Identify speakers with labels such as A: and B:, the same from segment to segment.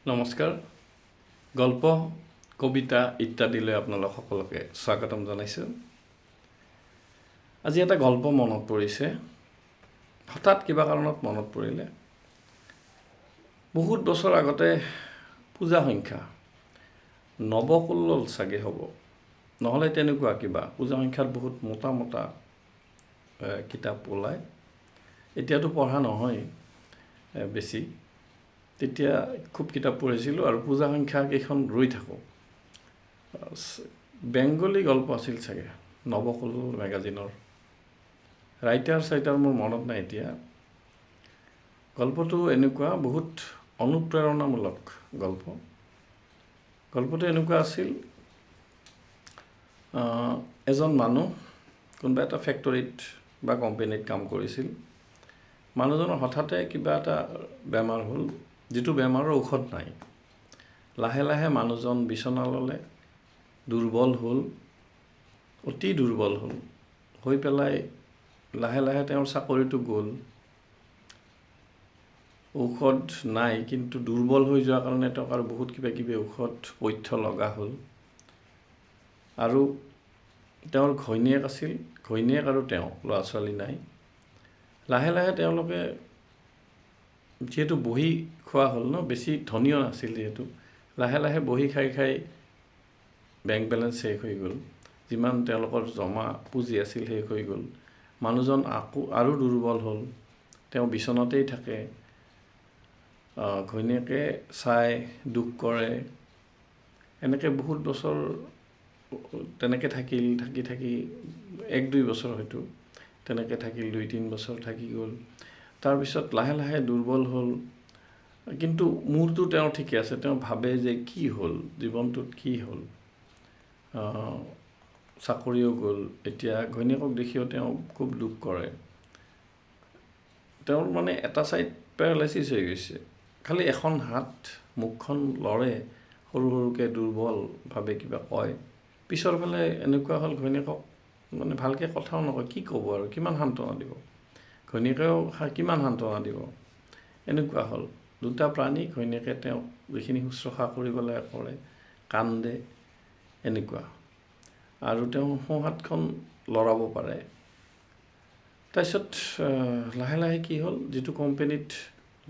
A: নমস্কাৰ। গল্প কবিতা ইত্যাদিলৈ আপোনালোক সকলোকে স্বাগতম জনাইছোঁ। আজি এটা গল্প মনত পৰিছে, হঠাৎ কিবা কাৰণত মনত পৰিলে। বহুত বছৰ আগতে পূজা সংখ্যা নৱকল্লোল চাগে হ'ব, নহ'লে তেনেকুৱা কিবা পূজা সংখ্যাত বহুত মোটা মোটা কিতাপ ওলায়। এতিয়াতো পঢ়া নহয় বেছি, তেতিয়া খুব কিতাপ পঢ়িছিলোঁ আৰু পূজা সংখ্যা কেইখন ৰৈ থাকোঁ। বেংগলী গল্প আছিল চাগে, নৱকল্লোল মেগাজিনৰ। ৰাইটাৰ মোৰ মনত নাই এতিয়া। গল্পটো এনেকুৱা বহুত অনুপ্ৰেৰণামূলক গল্প। গল্পটো এনেকুৱা আছিল, এজন মানুহ কোনোবা এটা ফেক্টৰীত বা কোম্পানীত কাম কৰিছিল। মানুহজনৰ হঠাতে কিবা এটা বেমাৰ হ'ল, যিটো বেমাৰৰ ঔষধ নাই। লাহে লাহে মানুহজন বিচনা ল'লে, দুৰ্বল হ'ল, অতি দুৰ্বল হ'ল। হৈ পেলাই লাহে লাহে তেওঁৰ চাকৰিটো গ'ল। ঔষধ নাই, কিন্তু দুৰ্বল হৈ যোৱাৰ কাৰণে তেওঁক আৰু বহুত কিবা কিবি ঔষধ পথ্য লগা হ'ল। আৰু তেওঁৰ ঘৈণীয়েক আছিল, ঘৈণীয়েক আৰু তেওঁ, ল'ৰা ছোৱালী নাই। লাহে লাহে তেওঁলোকে, যিহেতু বহি খোৱা হ'ল ন, বেছি ধনীও নাছিল যিহেতু, লাহে লাহে বহি খাই খাই বেংক বেলেঞ্চ শেষ হৈ গ'ল। যিমান তেওঁলোকৰ জমা পুঁজি আছিল শেষ হৈ গ'ল। মানুহজন আৰু দুৰ্বল হ'ল, তেওঁ বিচনাতেই থাকে। ঘৈণীয়েকে চাই দুখ কৰে। এনেকৈ বহুত বছৰ তেনেকৈ থাকিল। থাকি 1-2 বছৰ হয়তো তেনেকৈ থাকিল, 2-3 বছৰ থাকি গ'ল। তাৰপিছত লাহে লাহে দুৰ্বল হ'ল, কিন্তু মূৰটো তেওঁৰ ঠিকে আছে। তেওঁ ভাবে যে কি হ'ল, জীৱনটোত কি হ'ল, চাকৰিও গ'ল। এতিয়া ঘৈণীয়েকক দেখিও তেওঁ খুব দুখ কৰে। তেওঁৰ মানে এটা ছাইড পেৰালাইচিছ হৈ গৈছে, খালি এখন হাত, মুখখন লৰে, সৰু সৰুকৈ দুৰ্বলভাৱে কিবা কয়। পিছৰ ফালে এনেকুৱা হ'ল, ঘৈণীয়েকক মানে ভালকৈ কথাও নকয়। কি ক'ব আৰু, কিমান সান্তনা দিব, ঘৈণীয়েকেও কিমান সান্তনা দিব। এনেকুৱা হ'ল। দুটা প্ৰাণী, ঘৈণীয়েকে তেওঁক যিখিনি শুশ্ৰূষা কৰিব লাগে কৰে, কান্দে, এনেকুৱা। আৰু তেওঁ সোঁহাতখন লৰাব পাৰে। তাৰপিছত লাহে লাহে কি হ'ল, যিটো কোম্পানীত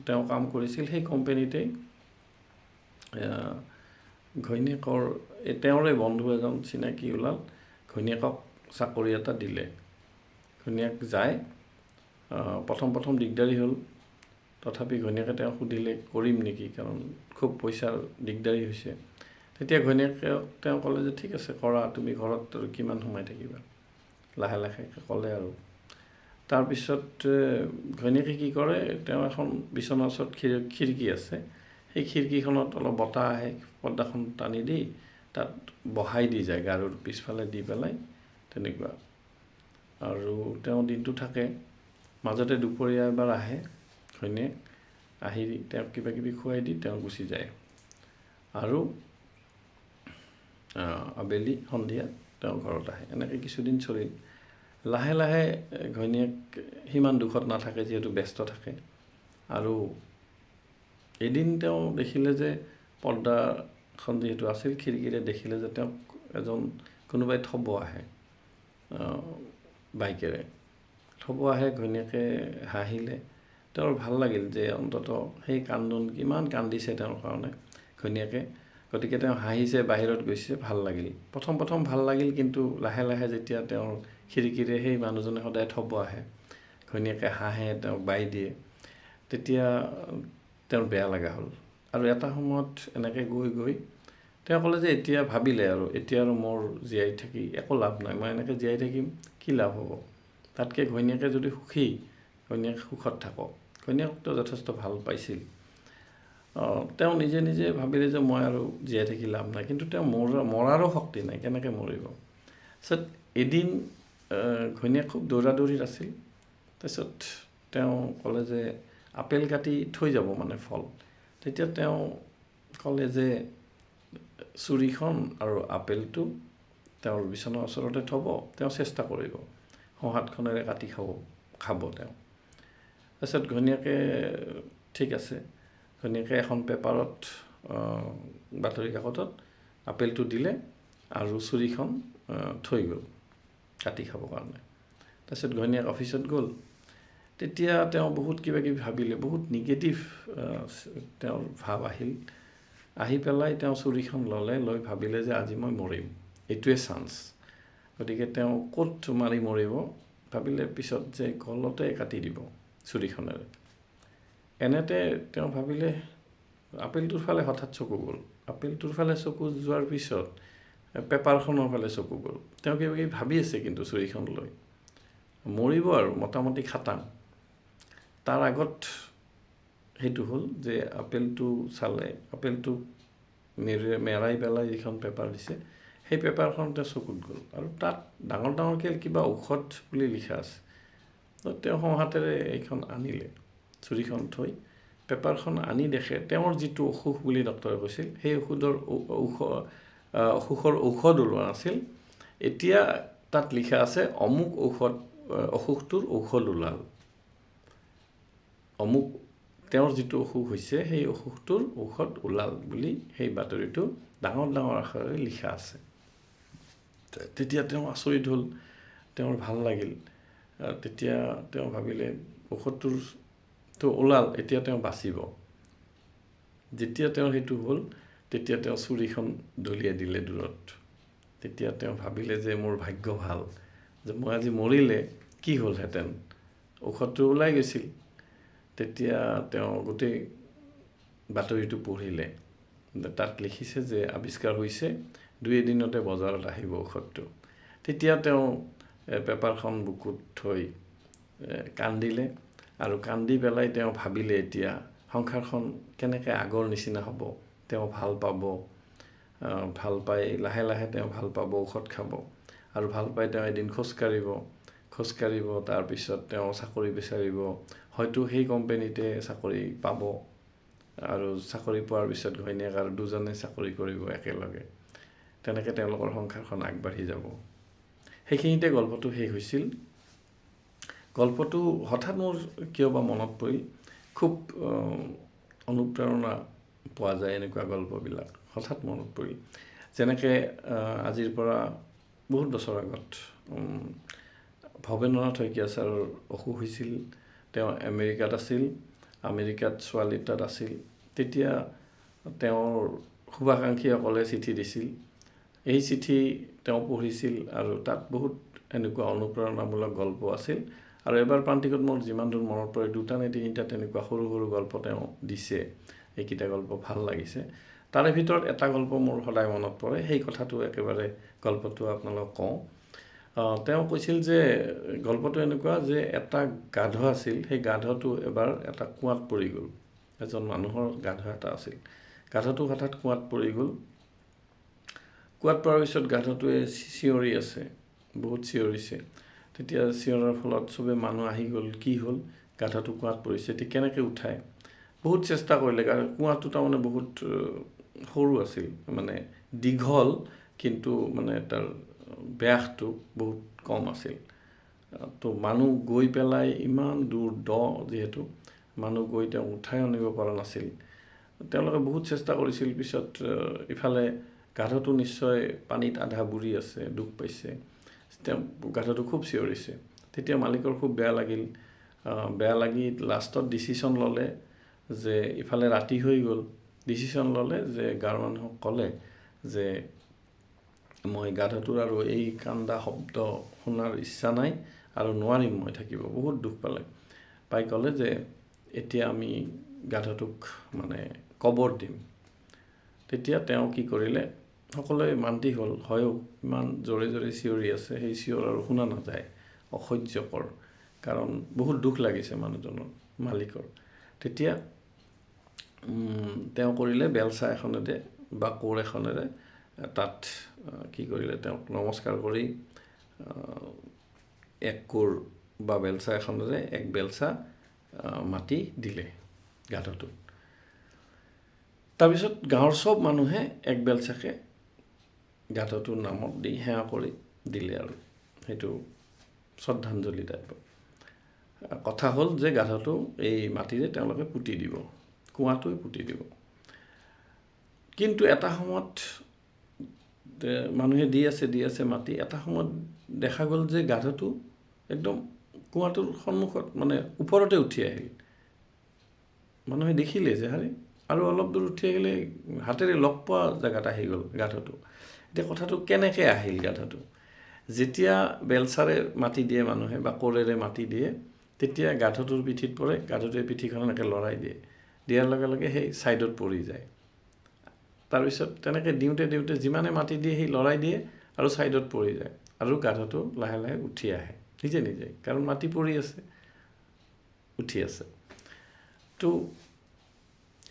A: তেওঁ কাম কৰিছিল, সেই কোম্পানীতেই ঘৈণীয়েকৰ তেওঁৰে বন্ধু এজন চিনাকি ওলাল, ঘৈণীয়েকক চাকৰি এটা দিলে। ঘৈণীয়েক যায়। প্ৰথম দিগদাৰী হ'ল, তথাপি ঘৈণীয়েকে তেওঁক সুধিলে কৰিম নেকি, কাৰণ খুব পইচাৰ দিগদাৰী হৈছে। তেতিয়া ঘৈণীয়েকে তেওঁ ক'লে যে ঠিক আছে কৰা, তুমি ঘৰত আৰু কিমান সোমাই থাকিবা, লাহে লাহে ক'লে আৰু। তাৰপিছত ঘৈণীয়েকে কি কৰে, তেওঁ এখন বিচনাৰ ওচৰত খিৰিকী আছে, সেই খিৰিকীখনত অলপ বতাহ আহে, পৰ্দাখন টানি দি তাত বহাই দি যায়, গাৰুৰ পিছফালে দি পেলাই, তেনেকুৱা। আৰু তেওঁ দিনটো থাকে। মাজতে দুপৰীয়া এবাৰ আহে ঘৈণীয়েক, আহি তেওঁক কিবা কিবি খুৱাই দি তেওঁ গুচি যায়। আৰু আবেলি সন্ধিয়া তেওঁ ঘৰত আহে। এনেকৈ কিছুদিন চলিল। লাহে লাহে ঘৈণীয়েক সিমান দুখত নাথাকে, যিহেতু ব্যস্ত থাকে। আৰু এদিন তেওঁ দেখিলে যে পৰ্দাখন যিহেতু আছিল, খিৰিকীৰে দেখিলে যে তেওঁক কোনোবাই থ'ব আহে, বাইকেৰে থ'ব আহে। ঘৈণীয়েকে হাঁহিলে। তেওঁৰ ভাল লাগিল যে অন্ততঃ সেই কিমান কান্দিছে তেওঁৰ কাৰণে ঘৈণীয়েকে, গতিকে তেওঁ হাঁহিছে, বাহিৰত গৈছে, ভাল লাগিল। প্ৰথম ভাল লাগিল, কিন্তু লাহে লাহে যেতিয়া তেওঁৰ খিৰিকীৰে সেই মানুহজনে সদায় থ'ব আহে, ঘৈণীয়েকে হাঁহে, তেওঁক বাই দিয়ে, তেতিয়া তেওঁৰ বেয়া লগা হ'ল। আৰু এটা সময়ত এনেকৈ গৈ তেওঁ ক'লে যে এতিয়া ভাবিলে আৰু, এতিয়া আৰু মোৰ জীয়াই থাকি একো লাভ নাই, মই এনেকৈ জীয়াই থাকিম, কি লাভ হ'ব। তাতকৈ ঘৈণীয়েকে যদি সুখী, ঘৈণীয়েক সুখত থাকক। ঘৈণীয়েকটো যথেষ্ট ভাল পাইছিল। তেওঁ নিজে নিজে ভাবিলে যে মই আৰু জীয়াই থাকি লাভ নাই, কিন্তু তেওঁ মৰাৰো শক্তি নাই, কেনেকৈ মৰিব। তাৰপিছত এদিন ঘৈণীয়েক খুব দৌৰাদৌৰিত আছিল। তাৰপিছত তেওঁ ক'লে যে আপেল কাটি থৈ যাব, মানে ফল। তেতিয়া তেওঁ ক'লে যে চুৰিখন আৰু আপেলটো তেওঁৰ বিচনাৰ ওচৰতে থ'ব, তেওঁ চেষ্টা কৰিব, সোঁহাতখনেৰে কাটি খাব তেওঁ। তাৰপিছত ঘৈণীয়েকে ঠিক আছে, ঘৈণীয়েকে এখন পেপাৰত বাতৰি কাকতত আপেলটো দিলে আৰু চুৰিখন থৈ গ'ল কাটি খাবৰ কাৰণে। তাৰপিছত ঘৈণীয়েক অফিচত গ'ল। তেতিয়া তেওঁ বহুত কিবা কিবি ভাবিলে, বহুত নিগেটিভ তেওঁৰ ভাৱ আহিল। আহি পেলাই তেওঁ চুৰিখন ল'লে, লৈ ভাবিলে যে আজি মই মৰিম, এইটোৱে চান্স। গতিকে তেওঁ ক'ত মাৰি মৰিব ভাবিলে, পিছত যে গলতে কাটি দিব চুৰিখনেৰে। এনেতে তেওঁ ভাবিলে, আপেলটোৰ ফালে হঠাৎ চকু গ'ল। আপেলটোৰ ফালে চকু যোৱাৰ পিছত পেপাৰখনৰ ফালে চকু গ'ল। তেওঁ কিবা কিবি ভাবি আছে কিন্তু চুৰিখন লৈ, মৰিব আৰু মোটামুটি খাটাং। তাৰ আগত সেইটো হ'ল যে আপেলটো চালে, আপেলটো মেৰাই পেলাই যিখন পেপাৰ দিছে, সেই পেপাৰখনতে চকুত গ'ল আৰু তাত ডাঙৰ ডাঙৰকৈ কিবা ঔষধ বুলি লিখা আছে। তেওঁ সোঁহাতেৰে এইখন আনিলে, চুৰিখন থৈ পেপাৰখন আনি দেখে তেওঁৰ যিটো অসুখ বুলি ডক্টৰে কৈছিল, সেই অসুখৰ ঔষধ ওলোৱা নাছিল। এতিয়া তাত লিখা আছে অমুক অসুখটোৰ ঔষধ ওলাল। অমুক তেওঁৰ যিটো অসুখ হৈছে সেই অসুখটোৰ ঔষধ ওলাল বুলি সেই বাতৰিটো ডাঙৰ ডাঙৰ আখৰেৰে লিখা আছে। তেতিয়া তেওঁ আচৰিত হ'ল, তেওঁৰ ভাল লাগিল। তেতিয়া তেওঁ ভাবিলে ঔষধটোতো ওলাল, এতিয়া তেওঁ বাচিব। যেতিয়া তেওঁৰ সেইটো হ'ল, তেতিয়া তেওঁ চুৰিখন দলিয়াই দিলে দূৰত। তেতিয়া তেওঁ ভাবিলে যে মোৰ ভাগ্য ভাল, যে মই আজি মৰিলে কি হ'লহেঁতেন, ঔষধটো ওলাই গৈছিল। তেতিয়া তেওঁ গোটেই বাতৰিটো পঢ়িলে। তাত লিখিছে যে আৱিষ্কাৰ হৈছে, 2 এদিনতে বজাৰত আহিব ঔষধটো। তেতিয়া তেওঁ পেপাৰখন বুকুত থৈ কান্দিলে আৰু কান্দি পেলাই তেওঁ ভাবিলে এতিয়া সংসাৰখন কেনেকৈ আগৰ নিচিনা হ'ব। তেওঁ ভাল পাব, ভাল পাই লাহে লাহে তেওঁ ভাল পাব, ঔষধ খাব আৰু ভাল পাই তেওঁ এদিন খোজকাঢ়িব, তাৰপিছত তেওঁ চাকৰি বিচাৰিব, হয়তো সেই কোম্পানীতে চাকৰি পাব আৰু চাকৰি পোৱাৰ পিছত ঘৈণীয়েক আৰু দুজনে চাকৰি কৰিব একেলগে। তেনেকৈ তেওঁলোকৰ সংসাৰখন আগবাঢ়ি যাব। সেইখিনিতে গল্পটো শেষ হৈছিল। গল্পটো হঠাৎ মোৰ কিয় বা মনত পৰিল, খুব অনুপ্ৰেৰণা পোৱা যায় এনেকুৱা গল্পবিলাক, হঠাৎ মনত পৰিল। যেনেকৈ আজিৰ পৰা বহুত বছৰ আগত ভৱেন্দ্ৰনাথ শইকীয়া ছাৰৰ অসুখ হৈছিল। তেওঁ আমেৰিকাত আছিল, আমেৰিকাত ছোৱালী তাত আছিল। তেতিয়া তেওঁৰ শুভাকাংক্ষীসকলে চিঠি দিছিল। এই চিঠি তেওঁ পঢ়িছিল আৰু তাত বহুত এনেকুৱা অনুপ্ৰেৰণামূলক গল্প আছিল। আৰু এবাৰ প্ৰান্তিকত মোৰ যিমান দূৰ মনত পৰে, 2টা নে 3টা তেনেকুৱা সৰু সৰু গল্প তেওঁ দিছে। এইকেইটা গল্প ভাল লাগিছে। তাৰে ভিতৰত এটা গল্প মোৰ সদায় মনত পৰে, সেই কথাটো একেবাৰে গল্পটো আপোনালোকক কওঁ। তেওঁ কৈছিল যে গল্পটো এনেকুৱা যে এটা গাধ আছিল, সেই গাধটো এবাৰ এটা কুঁৱাত পৰি গ'ল। এজন মানুহৰ গাধ এটা আছিল, গাধটো হঠাৎ কুঁৱাত পৰি গ'ল। কুঁৱাত পৰাৰ পিছত গাধটোৱে চিঞৰি আছে, বহুত চিঞৰিছে। তেতিয়া চিঞৰাৰ ফলত চবে মানুহ আহি গ'ল, কি হ'ল, গাধটো কুঁৱাত পৰিছে, এতিয়া কেনেকৈ উঠায়। বহুত চেষ্টা কৰিলে, কুঁৱাটো তাৰমানে বহুত সৰু আছিল, মানে দীঘল, কিন্তু মানে তাৰ ব্যাসটো বহুত কম আছিল। তো মানুহ গৈ পেলাই ইমান দূৰ, যিহেতু মানুহ গৈ তেওঁ উঠাই আনিব পৰা নাছিল। তেওঁলোকে বহুত চেষ্টা কৰিছিল। পিছত ইফালে গাধটো নিশ্চয় পানীত আধা বুৰি আছে, দুখ পাইছে। তেওঁ গাধটো খুব চিঞৰিছে। তেতিয়া মালিকৰ খুব বেয়া লাগি লাষ্টত ডিচিশ্যন ল'লে যে ইফালে ৰাতি হৈ গ'ল। ডিচিশ্যন ল'লে যে গাঁৱৰ মানুহক ক'লে যে মই গাধটোৰ আৰু এই কান্দা শব্দ শুনাৰ ইচ্ছা নাই আৰু নোৱাৰিম মই থাকিব। বহুত দুখ পাই ক'লে যে এতিয়া আমি গাধটোক মানে কবৰ দিম। তেতিয়া তেওঁ কি কৰিলে, সকলোৱে মান্তি হ'ল, হয়ও ইমান জোৰে জোৰে চিঞৰি আছে, সেই চিঞৰ আৰু শুনা নাযায়, অসহ্যকৰ, কাৰণ বহুত দুখ লাগিছে মানুহজনৰ, মালিকৰ। তেতিয়া তেওঁ কৰিলে বেলচা এখনেৰে বা কোৰ এখনেৰে তাত কি কৰিলে, তেওঁক নমস্কাৰ কৰি এক কোৰ বা বেলচা এখনেৰে এক বেলচা মাটি দিলে গাধটোত। তাৰপিছত গাঁৱৰ চব মানুহে এক বেলচাকে গাধটোৰ নামত দি সেৱা কৰি দিলে আৰু সেইটো শ্ৰদ্ধাঞ্জলি টাইপৰ। কথা হ'ল যে গাধটো এই মাটিৰে তেওঁলোকে পুতি দিব, কুঁৱাটোৱে পুতি দিব। কিন্তু এটা সময়ত মানুহে দি আছে মাটি, এটা সময়ত দেখা গ'ল যে গাধটো একদম কুঁৱাটোৰ সন্মুখত মানে ওপৰতে উঠি আহিল। মানুহে দেখিলে যে হাৰে, আৰু অলপ দূৰ উঠি আহিলে হাতেৰে লগ পোৱা জেগাত আহি গ'ল গাধটো। এতিয়া কথাটো কেনেকৈ আহিল গাধটো? যেতিয়া বেলচাৰে মাটি দিয়ে মানুহে বা কোৰেৰে মাটি দিয়ে, তেতিয়া গাধটোৰ পিঠিত পৰে, গাধটোৱে পিঠিখন এনেকৈ লৰাই দিয়ে, দিয়াৰ লগে লগে সেই ছাইডত পৰি যায়। তাৰপিছত তেনেকৈ দিওঁতে যিমানে মাটি দিয়ে সি লৰাই দিয়ে আৰু ছাইডত পৰি যায়, আৰু গাধটো লাহে লাহে উঠি আহে নিজে, কাৰণ মাটি পৰি আছে, উঠি আছে। তো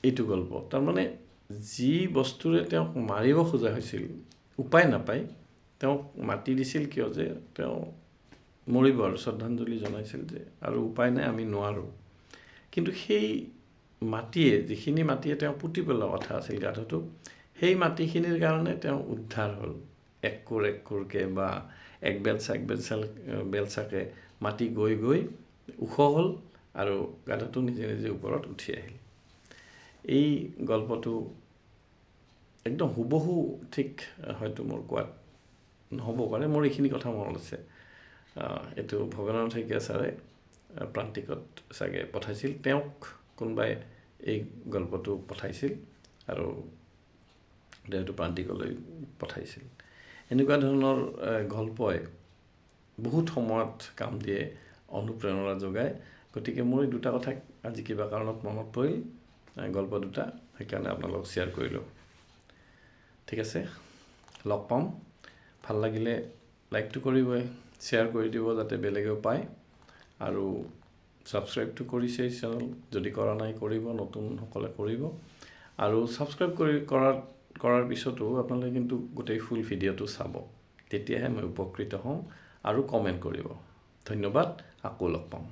A: এইটো গল্প, তাৰমানে যি বস্তুৰে তেওঁক মাৰিব খোজা হৈছিল, উপায় নাপায় তেওঁক মাতি দিছিল, কিয় যে তেওঁ মৰিব আৰু শ্ৰদ্ধাঞ্জলি জনাইছিল যে আৰু উপায় নাই, আমি নোৱাৰোঁ। কিন্তু সেই মাটিয়ে, যিখিনি মাটিয়ে তেওঁ পুতি পেলোৱা কথা আছিল গাধটোক, সেই মাটিখিনিৰ কাৰণে তেওঁ উদ্ধাৰ হ'ল। এক কোৰকৈ বা এক বেলচাকে মাটি গৈ ওখ হ'ল আৰু গাধটো নিজে ওপৰত উঠি আহিল। এই গল্পটো একদম হুবহু ঠিক হয়তো মোৰ কোৱাত নহ'ব পাৰে, মোৰ এইখিনি কথা মনত আছে। এইটো ভৱেন্দ্ৰনাথ শইকীয়া ছাৰে প্ৰান্তিকত চাগে পঠাইছিল, তেওঁক কোনোবাই এই গল্পটো পঠাইছিল আৰু তেওঁটো প্ৰান্তিকলৈ পঠাইছিল। এনেকুৱা ধৰণৰ গল্পই বহুত সময়ত কাম দিয়ে, অনুপ্ৰেৰণা যোগায়। গতিকে মোৰ এই দুটা কথা আজি কিবা কাৰণত মনত পৰিল, গল্প দুটা, সেইকাৰণে আপোনালোকক শ্বেয়াৰ কৰিলোঁ। ঠিক আছে, লগ পাম। ভাল লাগিলে লাইকটো কৰিবই, শ্বেয়াৰ কৰি দিব যাতে বেলেগেও পায়, আৰু ছাবস্ক্ৰাইবটো কৰিছে চেনেল, যদি কৰা নাই কৰিব, নতুনসকলে কৰিব। আৰু ছাবস্ক্ৰাইব কৰাৰ পিছতো আপোনালোকে কিন্তু গোটেই ফুল ভিডিঅ'টো চাব, তেতিয়াহে মই উপকৃত হ'ম, আৰু কমেণ্ট কৰিব। ধন্যবাদ, আকৌ লগ পাম।